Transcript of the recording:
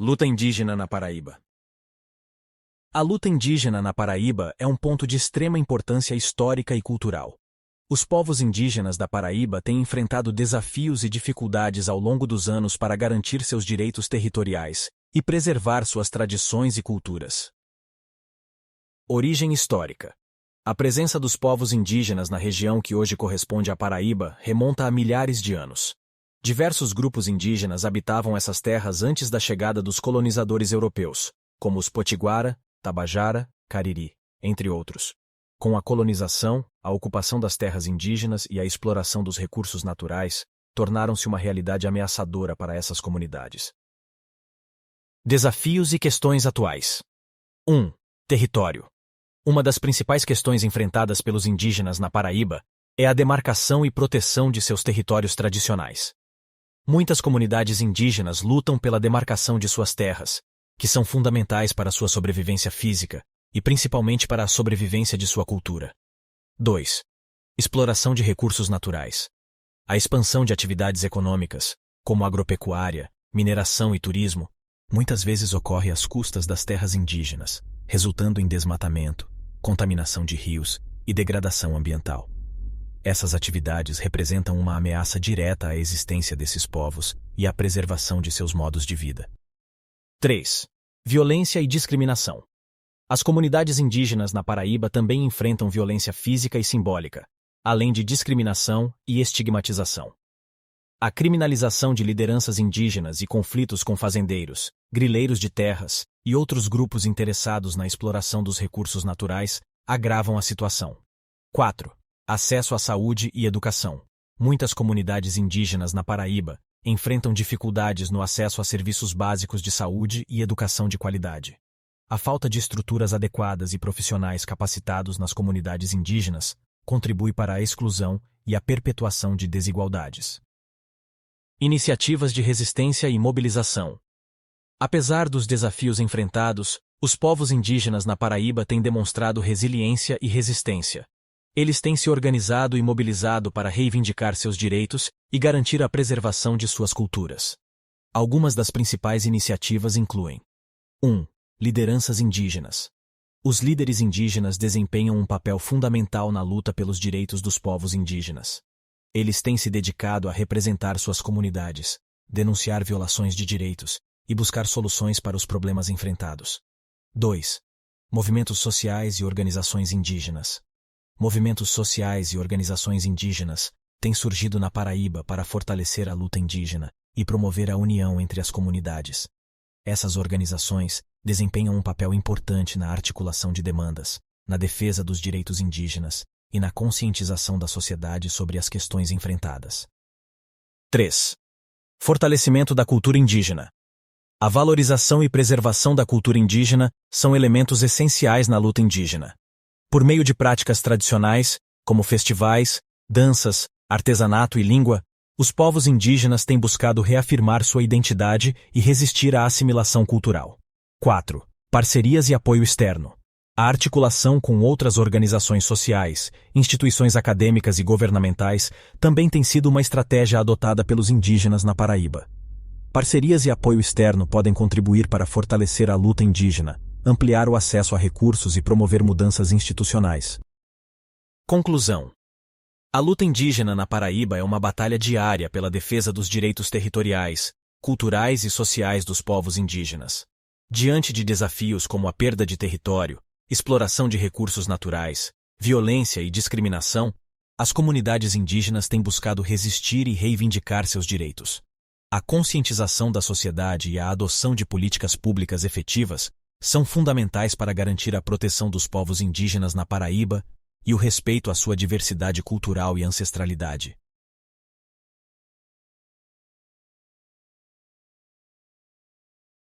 Luta indígena na Paraíba. A luta indígena na Paraíba é um ponto de extrema importância histórica e cultural. Os povos indígenas da Paraíba têm enfrentado desafios e dificuldades ao longo dos anos para garantir seus direitos territoriais e preservar suas tradições e culturas. Origem histórica. A presença dos povos indígenas na região que hoje corresponde à Paraíba remonta a milhares de anos. Diversos grupos indígenas habitavam essas terras antes da chegada dos colonizadores europeus, como os Potiguara, Tabajara, Cariri, entre outros. Com a colonização, a ocupação das terras indígenas e a exploração dos recursos naturais tornaram-se uma realidade ameaçadora para essas comunidades. Desafios e questões atuais. 1. Território. Uma das principais questões enfrentadas pelos indígenas na Paraíba é a demarcação e proteção de seus territórios tradicionais. Muitas comunidades indígenas lutam pela demarcação de suas terras, que são fundamentais para sua sobrevivência física e principalmente para a sobrevivência de sua cultura. 2. Exploração de recursos naturais. A expansão de atividades econômicas, como agropecuária, mineração e turismo, muitas vezes ocorre às custas das terras indígenas, resultando em desmatamento, contaminação de rios e degradação ambiental. Essas atividades representam uma ameaça direta à existência desses povos e à preservação de seus modos de vida. 3. Violência e discriminação. As comunidades indígenas na Paraíba também enfrentam violência física e simbólica, além de discriminação e estigmatização. A criminalização de lideranças indígenas e conflitos com fazendeiros, grileiros de terras e outros grupos interessados na exploração dos recursos naturais agravam a situação. 4. Acesso à saúde e educação. Muitas comunidades indígenas na Paraíba enfrentam dificuldades no acesso a serviços básicos de saúde e educação de qualidade. A falta de estruturas adequadas e profissionais capacitados nas comunidades indígenas contribui para a exclusão e a perpetuação de desigualdades. Iniciativas de resistência e mobilização. Apesar dos desafios enfrentados, os povos indígenas na Paraíba têm demonstrado resiliência e resistência. Eles têm se organizado e mobilizado para reivindicar seus direitos e garantir a preservação de suas culturas. Algumas das principais iniciativas incluem: 1. Lideranças indígenas. Os líderes indígenas desempenham um papel fundamental na luta pelos direitos dos povos indígenas. Eles têm se dedicado a representar suas comunidades, denunciar violações de direitos e buscar soluções para os problemas enfrentados. 2. Movimentos sociais e organizações indígenas. Movimentos sociais e organizações indígenas têm surgido na Paraíba para fortalecer a luta indígena e promover a união entre as comunidades. Essas organizações desempenham um papel importante na articulação de demandas, na defesa dos direitos indígenas e na conscientização da sociedade sobre as questões enfrentadas. 3. Fortalecimento da cultura indígena. A valorização e preservação da cultura indígena são elementos essenciais na luta indígena. Por meio de práticas tradicionais, como festivais, danças, artesanato e língua, os povos indígenas têm buscado reafirmar sua identidade e resistir à assimilação cultural. 4. Parcerias e apoio externo. A articulação com outras organizações sociais, instituições acadêmicas e governamentais também tem sido uma estratégia adotada pelos indígenas na Paraíba. Parcerias e apoio externo podem contribuir para fortalecer a luta indígena, ampliar o acesso a recursos e promover mudanças institucionais. Conclusão. A luta indígena na Paraíba é uma batalha diária pela defesa dos direitos territoriais, culturais e sociais dos povos indígenas. Diante de desafios como a perda de território, exploração de recursos naturais, violência e discriminação, as comunidades indígenas têm buscado resistir e reivindicar seus direitos. A conscientização da sociedade e a adoção de políticas públicas efetivas são fundamentais para garantir a proteção dos povos indígenas na Paraíba e o respeito à sua diversidade cultural e ancestralidade.